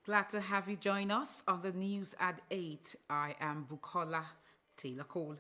Glad to have you join us on the news at 8. I am Bukola Taylor Cole.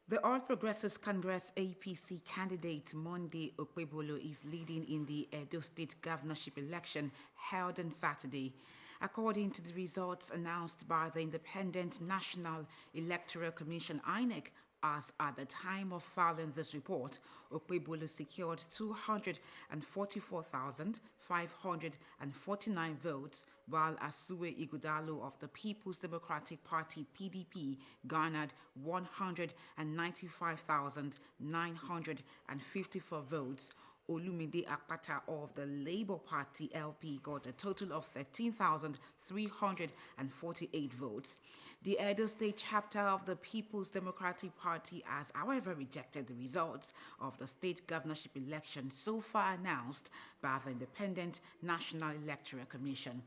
The All Progressives Congress APC candidate Monday Okpebholo is leading in the Edo State governorship election held on Saturday. According to the results announced by the Independent National Electoral Commission (INEC), as at the time of filing this report, Okpebholo secured 244,549 votes, while Asue Ighodalo of the People's Democratic Party (PDP) garnered 195,954 votes. Olumide Akpata of the Labour Party (LP) got a total of 13,348 votes. The Edo State chapter of the People's Democratic Party has, however, rejected the results of the state governorship election so far announced by the Independent National Electoral Commission.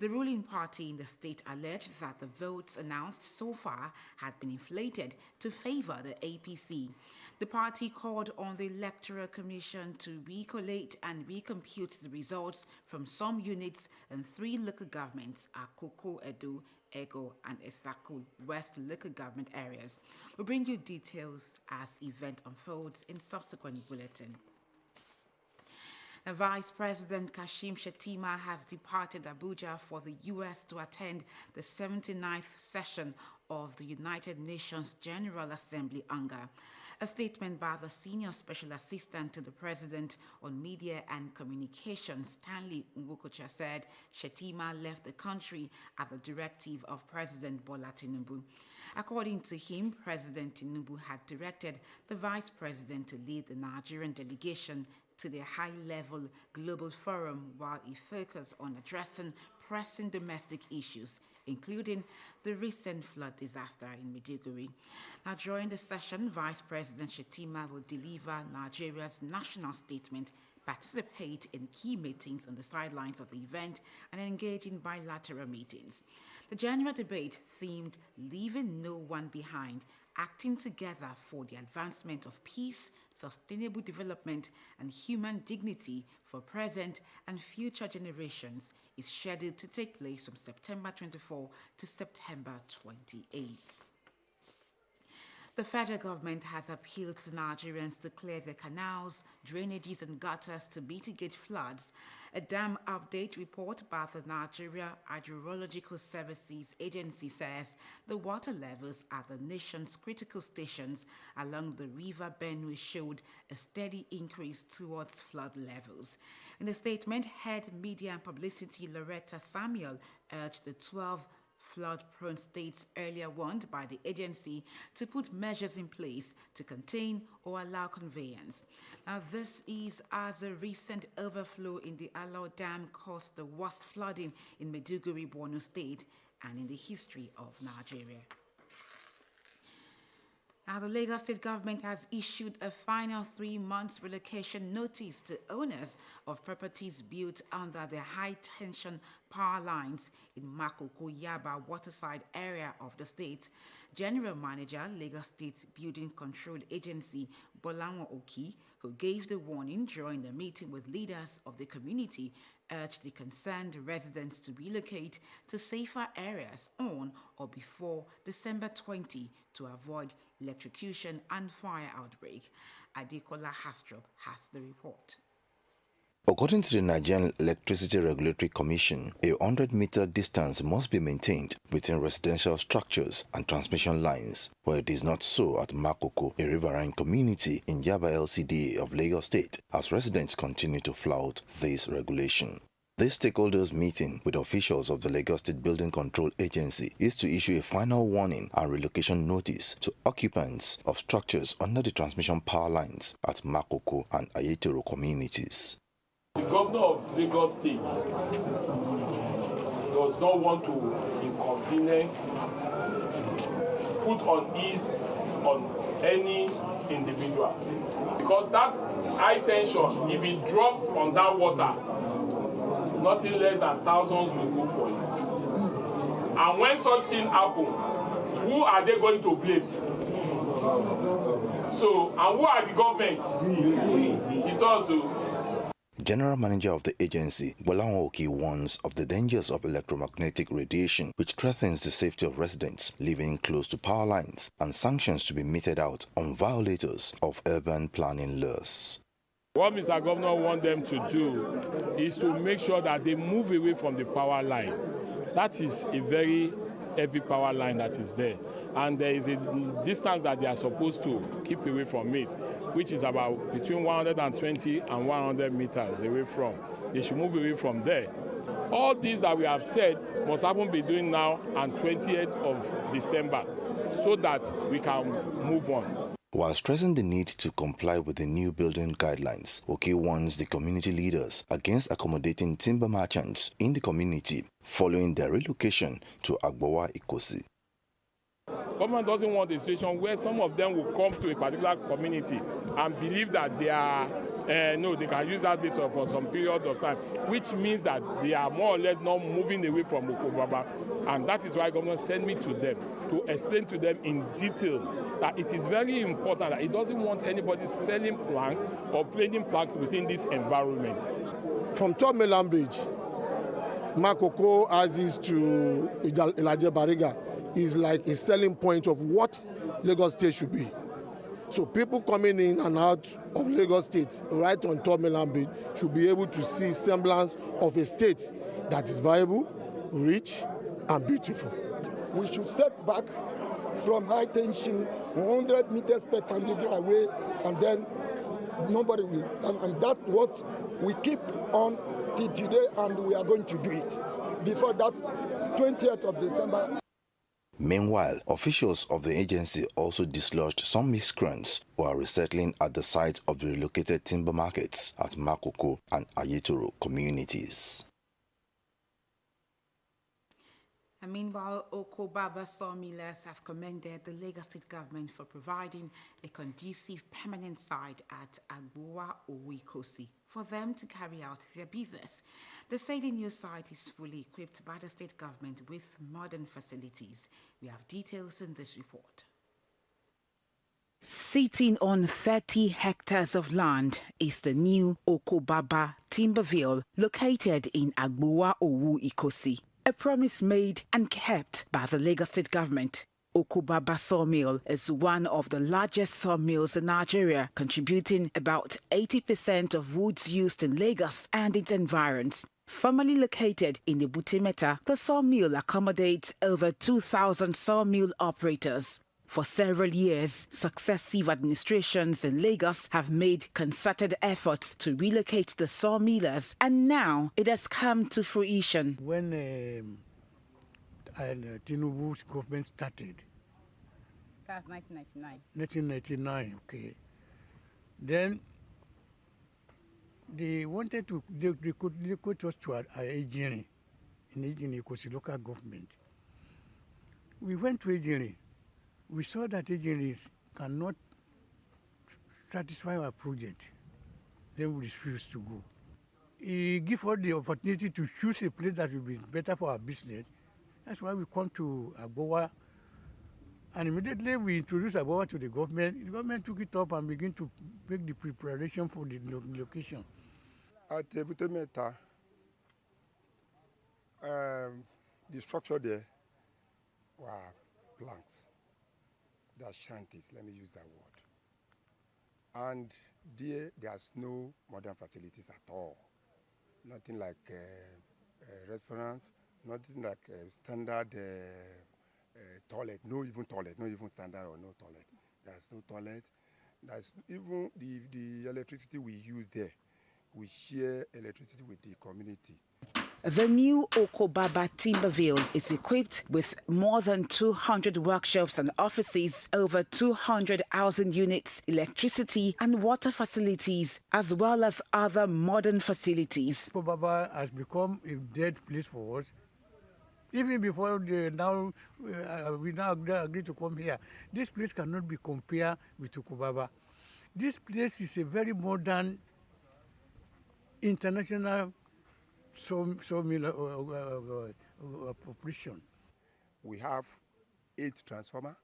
The ruling party in the state alleged that the votes announced so far had been inflated to favor the APC. The party called on the Electoral Commission to recollate and recompute the results from some units in 3 local governments, Akoko, Edo, Ego, and Esako West local government areas. We'll bring you details as event unfolds in subsequent bulletin. Vice President Kashim Shettima has departed Abuja for the U.S. to attend the 79th session of the United Nations General Assembly (UNGA). A statement by the Senior Special Assistant to the President on Media and Communications, Stanley Nwokocha, said Shettima left the country at the directive of President Bola Tinubu. According to him, President Tinubu had directed the Vice President to lead the Nigerian delegation to the high-level global forum while he focused on addressing pressing domestic issues, including the recent flood disaster in Maiduguri. Now, during the session, Vice President Shettima will deliver Nigeria's national statement, participate in key meetings on the sidelines of the event, and engage in bilateral meetings. The general debate themed Leaving No One Behind, acting together for the advancement of peace, sustainable development, and human dignity for present and future generations is scheduled to take place from September 24 to September 28. The federal government has appealed to Nigerians to clear their canals, drainages, and gutters to mitigate floods. A dam update report by the Nigeria Hydrological Services Agency says the water levels at the nation's critical stations along the River Benue showed a steady increase towards flood levels. In a statement, head media and publicity Loretta Samuel urged the 12 flood-prone states earlier warned by the agency to put measures in place to contain or allow conveyance. Now, this is as a recent overflow in the Alau Dam caused the worst flooding in Maiduguri, Borno State, and in the history of Nigeria. Now, the Lagos State government has issued a final 3-month relocation notice to owners of properties built under the high-tension power lines in Makoko Yaba waterside area of the state. General Manager, Lagos State Building Control Agency, Bolanwo Oki, who gave the warning during a meeting with leaders of the community, urged the concerned residents to relocate to safer areas on or before December 20 to avoid electrocution and fire outbreak. Adekola Hastrop has the report. According to the Nigerian Electricity Regulatory Commission, a 100-meter distance must be maintained between residential structures and transmission lines, but it is not so at Makoko, a riverine community in Yaba LCDA of Lagos State, as residents continue to flout this regulation. This stakeholders meeting with officials of the Lagos State Building Control Agency is to issue a final warning and relocation notice to occupants of structures under the transmission power lines at Makoko and Ayetoro communities. The governor of Lagos State does not want to inconvenience, put unease on any individual, because that high tension, if it drops on that water, nothing less than thousands will go for it. And when such thing happens, who are they going to blame? So, and who are the governments? It also. General Manager of the agency, Bolawan Oki, warns of the dangers of electromagnetic radiation, which threatens the safety of residents living close to power lines, and sanctions to be meted out on violators of urban planning laws. What Mr. Governor wants them to do is to make sure that they move away from the power line. That is a very heavy power line that is there. And there is a distance that they are supposed to keep away from it, which is about between 120 and 100 meters away from. They should move away from there. All these that we have said must happen between now and 20th of December so that we can move on. While stressing the need to comply with the new building guidelines, Oki warns the community leaders against accommodating timber merchants in the community following their relocation to Agbowa Ikosi. Government doesn't want a situation where some of them will come to a particular community and believe that they are, they can use that place for some period of time, which means that they are more or less not moving away from Okobaba. And that is why government sent me to them to explain to them in details that it is very important that it doesn't want anybody selling plank or planing plank within this environment. From Third Mainland Bridge, Makoko Aziz to Ilaje Bariga is like a selling point of what Lagos State should be. So people coming in and out of Lagos State, right on Third Mainland Bridge, should be able to see semblance of a state that is viable, rich, and beautiful. We should step back from high tension, 100 meters perpendicular away, and then nobody will. And that's what we keep on till today, and we are going to do it before that 20th of December. Meanwhile, officials of the agency also dislodged some miscreants who are resettling at the site of the relocated timber markets at Makoko and Ayetoro communities. And meanwhile, Okobaba sawmillers have commended the Lagos State government for providing a conducive permanent site at Agbowa Ikosi for them to carry out their business. They say the new site is fully equipped by the state government with modern facilities. We have details in this report. Sitting on 30 hectares of land is the new Okobaba Timberville located in Agbowa Ikosi. A promise made and kept by the Lagos State government. Okobaba Sawmill is one of the largest sawmills in Nigeria, contributing about 80% of woods used in Lagos and its environs. Formerly located in Ibutimeta, the sawmill accommodates over 2,000 sawmill operators. For several years, successive administrations in Lagos have made concerted efforts to relocate the sawmillers, and now it has come to fruition. When Tinubu's government started, That's 1999. 1999, okay. Then they wanted to, they could us to Ejiri, in Ikosi local government. We went to Ejiri. We saw that Ejiri cannot satisfy our project. Then we refused to go. He gave us the opportunity to choose a place that will be better for our business. That's why we come to Agbowa. And immediately we introduced Agbowa to the government. The government took it up and began to make the preparation for the location. At Ibutimeta, the structure there were planks. They are shanties, let me use that word. And there's no modern facilities at all. Nothing like restaurants, nothing like standard toilet, no even standard or no toilet. There's no toilet. There's even the electricity we use there. We share electricity with the community. The new Okobaba Timberville is equipped with more than 200 workshops and offices, over 200 housing units, electricity and water facilities, as well as other modern facilities. Okobaba has become a dead place for us. Even before we now agree to come here, this place cannot be compared with Okobaba. This place is a very modern, international sawmill operation. We have 8 transformers,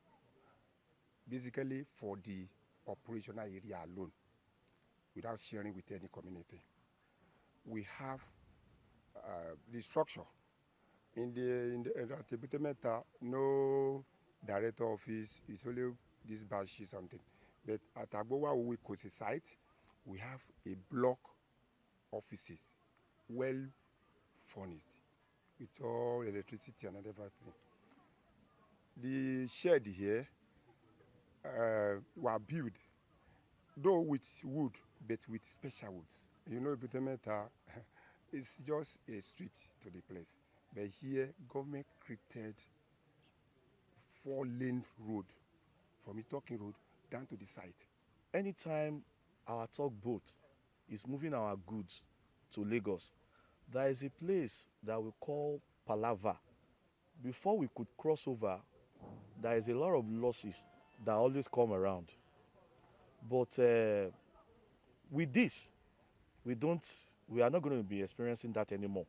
basically for the operational area alone, without sharing with any community. we have the structure. At the Ebute Metta, no director office, it's only this bashi something. But at Agbowa Owikosi site, we have a block offices, well furnished, with all electricity and everything. The shed here were built, though with wood, but with special woods. You know, Ebute Metta, it's just a street to the place. But here, government created 4-lane road from Itokin Road down to the site. Anytime our tugboat is moving our goods to Lagos, there is a place that we call Palava. Before we could cross over, there is a lot of losses that always come around. But with this, we are not going to be experiencing that anymore.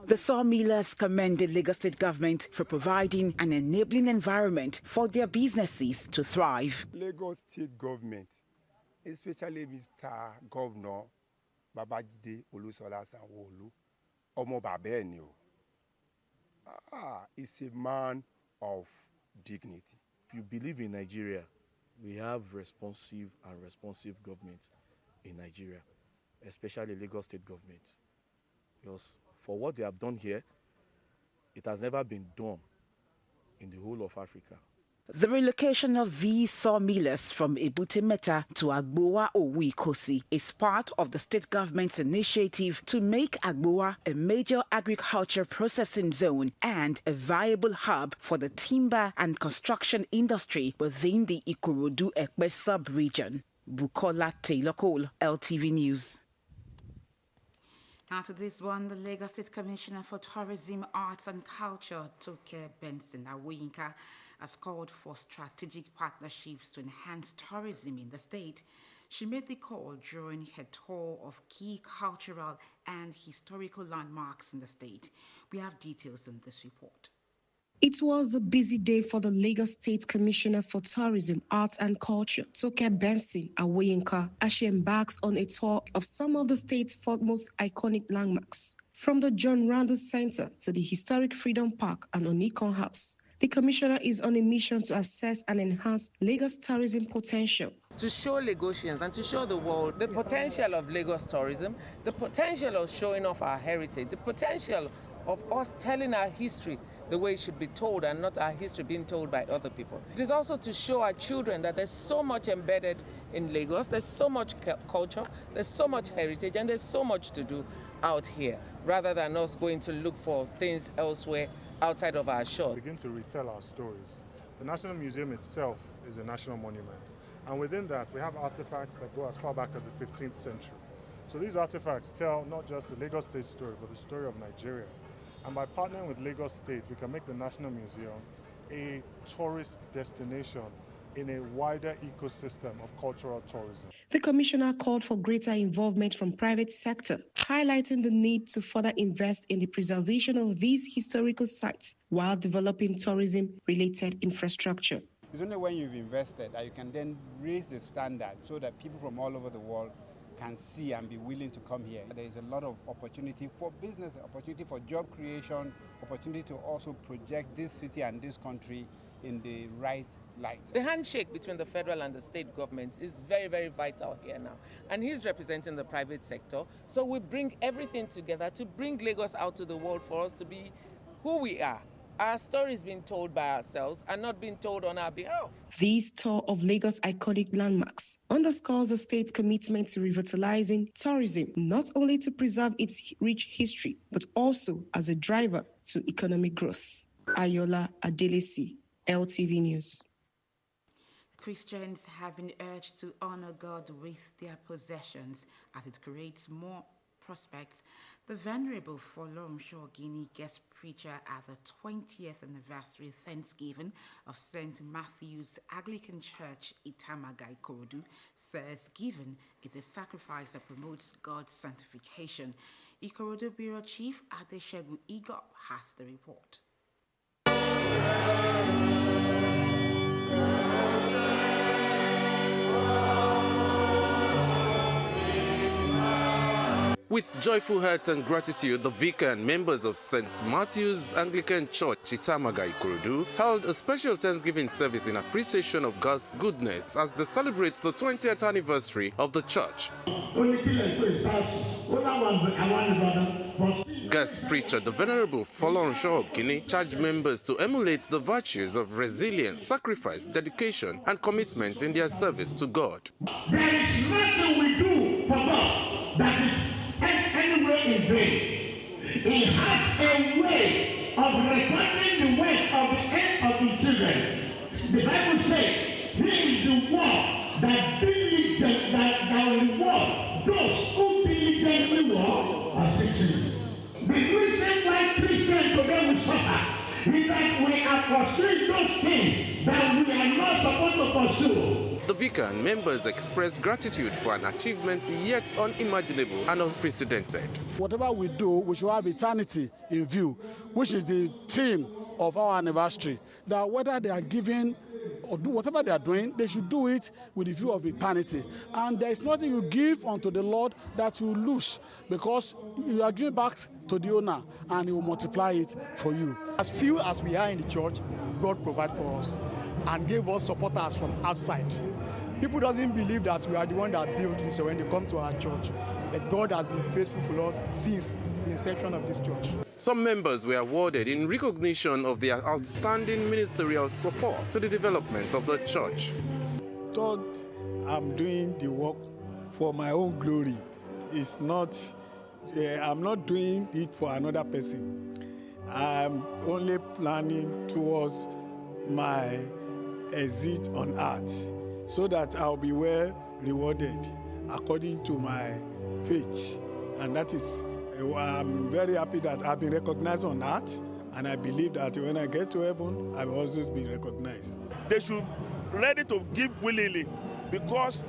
The sawmillers commended Lagos State government for providing an enabling environment for their businesses to thrive. Lagos State government, especially Mr. Governor Babajide Olusola Sanwo-Olu, Omo Babe ni o. He's a man of dignity. If you believe in Nigeria, we have responsive government in Nigeria, especially Lagos State government. Because for what they have done here, it has never been done in the whole of Africa. The relocation of these sawmillers from Ebute Metta to Agbowa Owikosi is part of the state government's initiative to make Agbowa a major agriculture processing zone and a viable hub for the timber and construction industry within the Ikorodu-Ekpe sub-region. Bukola Taylor-Cole, LTV News. Now to this one, the Lagos State Commissioner for Tourism, Arts and Culture, Toke Benson Awoyinka, has called for strategic partnerships to enhance tourism in the state. She made the call during her tour of key cultural and historical landmarks in the state. We have details in this report. It was a busy day for the Lagos State Commissioner for Tourism, Arts and Culture, Toke Benson Awoyinka, as she embarks on a tour of some of the state's foremost iconic landmarks. From the John Randall Center to the historic Freedom Park and Onikon House, the Commissioner is on a mission to assess and enhance Lagos tourism potential. To show Lagosians and to show the world the potential of Lagos tourism, the potential of showing off our heritage, the potential of us telling our history the way it should be told and not our history being told by other people. It is also to show our children that there's so much embedded in Lagos, there's so much culture, there's so much heritage, and there's so much to do out here, rather than us going to look for things elsewhere outside of our shore. Begin to retell our stories. The National Museum itself is a national monument, and within that we have artifacts that go as far back as the 15th century. So these artifacts tell not just the Lagos State story, but the story of Nigeria. And by partnering with Lagos State, we can make the National Museum a tourist destination in a wider ecosystem of cultural tourism. The Commissioner called for greater involvement from private sector, highlighting the need to further invest in the preservation of these historical sites while developing tourism-related infrastructure. It's only when you've invested that you can then raise the standard so that people from all over the world can see and be willing to come here. There is a lot of opportunity for business, opportunity for job creation, opportunity to also project this city and this country in the right light. The handshake between the federal and the state government is very, very vital here now. And he's representing the private sector. So we bring everything together to bring Lagos out to the world for us to be who we are. Our story is being told by ourselves and not being told on our behalf. This tour of Lagos' iconic landmarks underscores the state's commitment to revitalizing tourism, not only to preserve its rich history, but also as a driver to economic growth. Ayola Adelesi, LTV News. Christians have been urged to honor God with their possessions as it creates more prospects. The Venerable Folorun Shogini, guest preacher at the 20th anniversary Thanksgiving of St. Matthew's Anglican Church, Itamaga, Ikorodu, says giving is a sacrifice that promotes God's sanctification. Ikorodu Bureau Chief Adeshegu Igop has the report. With joyful hearts and gratitude, the vicar and members of St. Matthew's Anglican Church, Itamaga, Ikorodu, held a special Thanksgiving service in appreciation of God's goodness as they celebrate the 20th anniversary of the church. Guest preacher, the Venerable Folorunsho Ogini, charged members to emulate the virtues of resilience, sacrifice, dedication, and commitment in their service to God. There is nothing we do for God that is anywhere in vain. He has a way of recording the work of the end of his children. The Bible says, he is the one that reward those who diligently walk as children. The reason why Christians today will suffer is that we are pursuing those things that we are not supposed to pursue. The vicar and members expressed gratitude for an achievement yet unimaginable and unprecedented. Whatever we do, we should have eternity in view, which is the theme of our anniversary. That whether they are giving or do whatever they are doing, they should do it with the view of eternity. And there is nothing you give unto the Lord that you lose, because you are giving back to the owner and he will multiply it for you. As few as we are in the church, God provides for us and gave us supporters from outside. People doesn't believe that we are the one that built this when they come to our church. But God has been faithful for us since the inception of this church. Some members were awarded in recognition of their outstanding ministerial support to the development of the church. Thought I'm doing the work for my own glory. It's not, I'm not doing it for another person. I'm only planning towards my exit on earth, so that I'll be well rewarded according to my faith. And that is, I'm very happy that I've been recognized on earth, and I believe that when I get to heaven, I will also be recognized. They should be ready to give willingly, because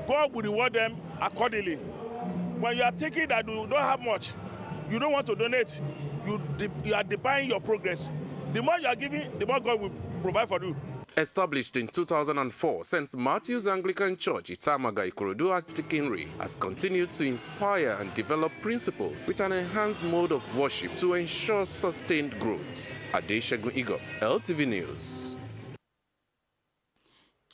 God will reward them accordingly. When you are thinking that you don't have much, you don't want to donate, you are denying your progress. The more you are giving, the more God will provide for you. Established in 2004, St. Matthew's Anglican Church, Itamaga, Ikorodu Archdeaconry, has continued to inspire and develop principles with an enhanced mode of worship to ensure sustained growth. Adeshegun Igor, LTV News.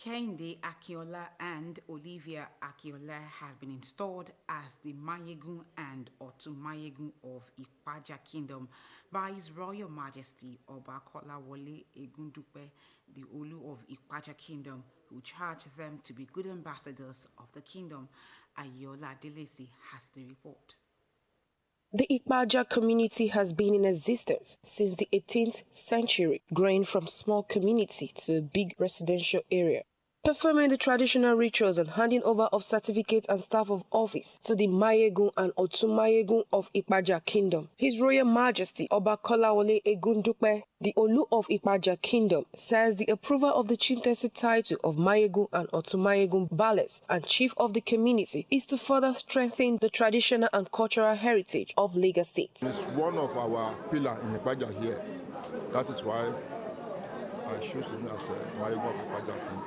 Kehinde Akinola and Olivia Akinola have been installed as the Mayegun and Otun Mayegun of Ipaja Kingdom by His Royal Majesty Oba Kolawole Egundupe, the Olu of Ipaja Kingdom, who charged them to be good ambassadors of the kingdom. Ayola Delesi has the report. The Ipaja community has been in existence since the 18th century, growing from small community to a big residential area. Performing the traditional rituals and handing over of certificates and staff of office to the Mayegun and Otun Mayegun of Ipaja Kingdom. His Royal Majesty Oba Kolawole Egundupe, the Olu of Ipaja Kingdom, says the approval of the chieftaincy title of Mayegun and Otun Mayegun Bales and chief of the community is to further strengthen the traditional and cultural heritage of Lagos State. It's one of our pillars in Ipaja here. That is why I choose him as Mayegun of Ipaja Kingdom.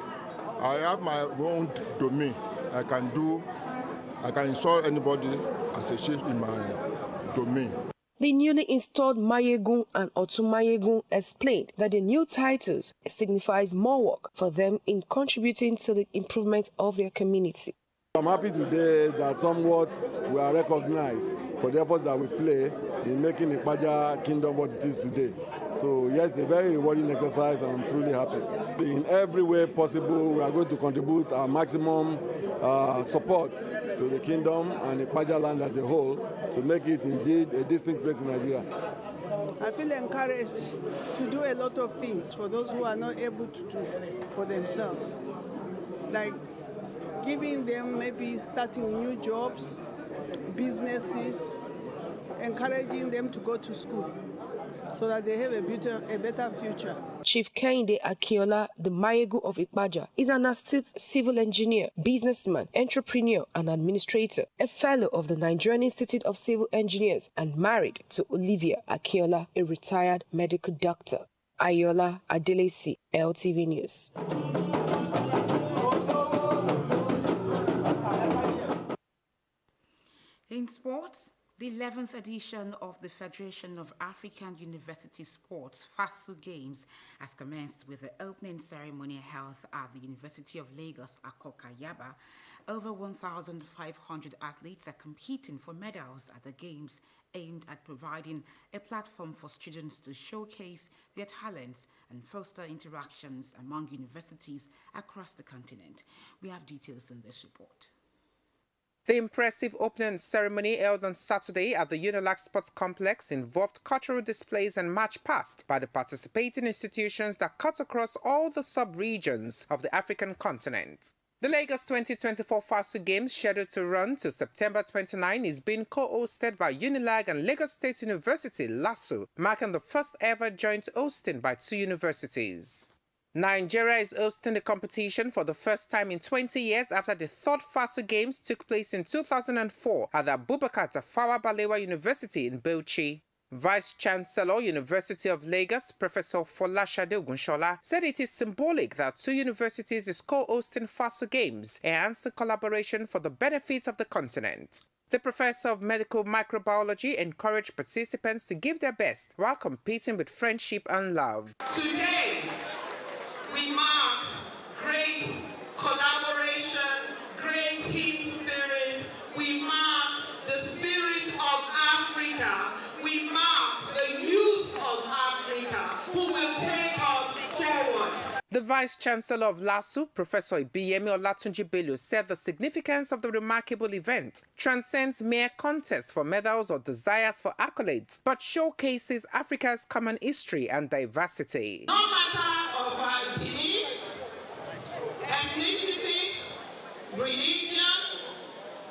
I have my own domain. I can install anybody as a chief in my domain. The newly installed Mayegun and Otun Mayegun explained that the new titles signifies more work for them in contributing to the improvement of their community. I'm happy today that somewhat we are recognized for the efforts that we play in making Ipaja Kingdom what it is today. So yes, a very rewarding exercise, and I'm truly happy. In every way possible, we are going to contribute our maximum support to the kingdom and Ipaja land as a whole to make it indeed a distinct place in Nigeria. I feel encouraged to do a lot of things for those who are not able to do for themselves, like giving them maybe starting new jobs, businesses, encouraging them to go to school so that they have a better future. Chief Kehinde Akinola, the Mayegun of Ipaja, is an astute civil engineer, businessman, entrepreneur, and administrator, a fellow of the Nigerian Institute of Civil Engineers, and married to Olivia Akinola, a retired medical doctor. Ayola Adelesi, LTV News. In sports, the 11th edition of the Federation of African University Sports FASU Games has commenced with the opening ceremony held at the University of Lagos, Akoka Yaba. Over 1,500 athletes are competing for medals at the Games, aimed at providing a platform for students to showcase their talents and foster interactions among universities across the continent. We have details in this report. The impressive opening ceremony held on Saturday at the Unilag Sports Complex involved cultural displays and march past by the participating institutions that cut across all the sub-regions of the African continent. The Lagos 2024 FASU Games, scheduled to run till September 29, is being co-hosted by Unilag and Lagos State University, LASU, marking the first ever joint hosting by two universities. Nigeria is hosting the competition for the first time in 20 years after the third FASU Games took place in 2004 at the Abubakar Tafawa Balewa University in Bauchi. Vice-Chancellor, University of Lagos, Professor Folashade Ogunshola, said it is symbolic that two universities is co-hosting FASU Games, enhancing collaboration for the benefit of the continent. The Professor of Medical Microbiology encouraged participants to give their best while competing with friendship and love. Today, we mark great collaboration, great team spirit. We mark the spirit of Africa. We mark the youth of Africa who will take us forward. The Vice-Chancellor of LASU, Professor Ibiyemi Olatunji Bello, said the significance of the remarkable event transcends mere contests for medals or desires for accolades, but showcases Africa's common history and diversity. No matter of our belief, ethnicity, religion,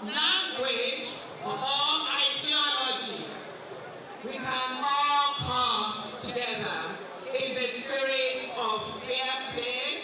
language, or ideology, we can all come together in the spirit of fair play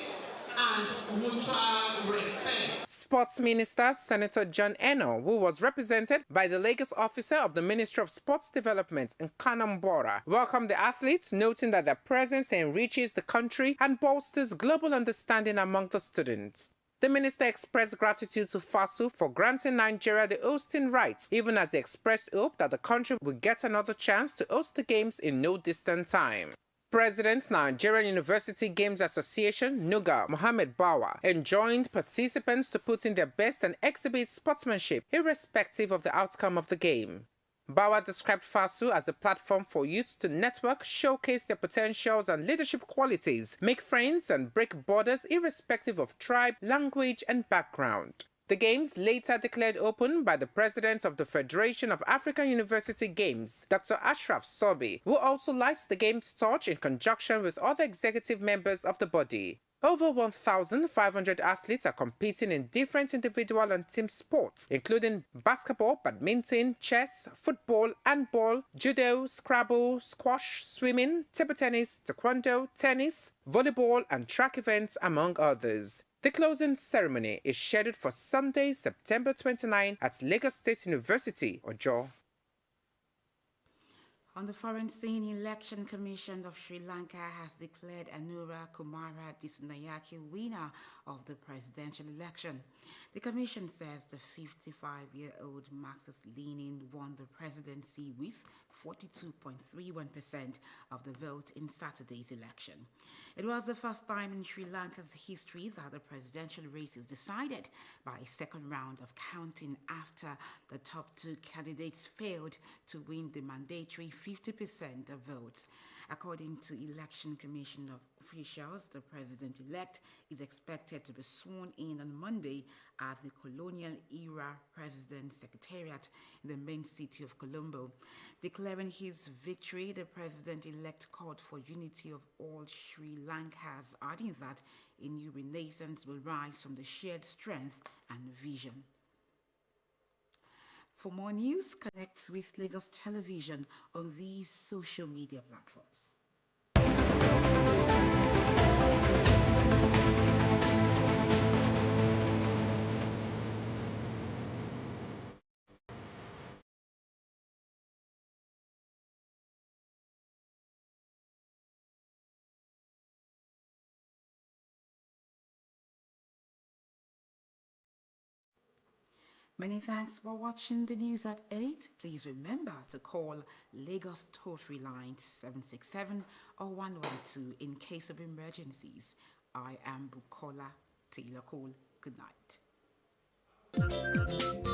and mutual respect. Sports Minister Senator John Eno, who was represented by the Lagos officer of the Ministry of Sports Development in Kanambora, welcomed the athletes, noting that their presence enriches the country and bolsters global understanding among the students. The minister expressed gratitude to FASU for granting Nigeria the hosting rights, even as he expressed hope that the country will get another chance to host the Games in no distant time. President, Nigerian University Games Association, NUGA, Mohammed Bawa, enjoined participants to put in their best and exhibit sportsmanship, irrespective of the outcome of the game. Bawa described FASU as a platform for youths to network, showcase their potentials and leadership qualities, make friends and break borders irrespective of tribe, language and background. The Games, later declared open by the President of the Federation of African University Games, Dr. Ashraf Sobi, who also lights the Games torch in conjunction with other executive members of the body. Over 1,500 athletes are competing in different individual and team sports, including basketball, badminton, chess, football, handball, judo, Scrabble, squash, swimming, table tennis, taekwondo, tennis, volleyball, and track events, among others. The closing ceremony is scheduled for Sunday, September 29 at Lagos State University, Ojo. On the foreign scene, Election Commission of Sri Lanka has declared Anura Kumara Dissanayake winner of the presidential election. The commission says the 55-year-old Marxist-Lenin won the presidency with 42.31% of the vote in Saturday's election. It was the first time in Sri Lanka's history that the presidential race is decided by a second round of counting after the top two candidates failed to win the mandatory 50% of votes. According to Election Commission officials, the president-elect is expected to be sworn in on Monday at the colonial-era President's Secretariat in the main city of Colombo. Declaring his victory, the president-elect called for unity of all Sri Lankans, adding that a new renaissance will rise from the shared strength and vision. For more news, connect with Lagos Television on these social media platforms. Many thanks for watching the news at 8. Please remember to call Lagos toll-free lines 767 or 112 in case of emergencies. I am Bukola Taylor Cole. Good night.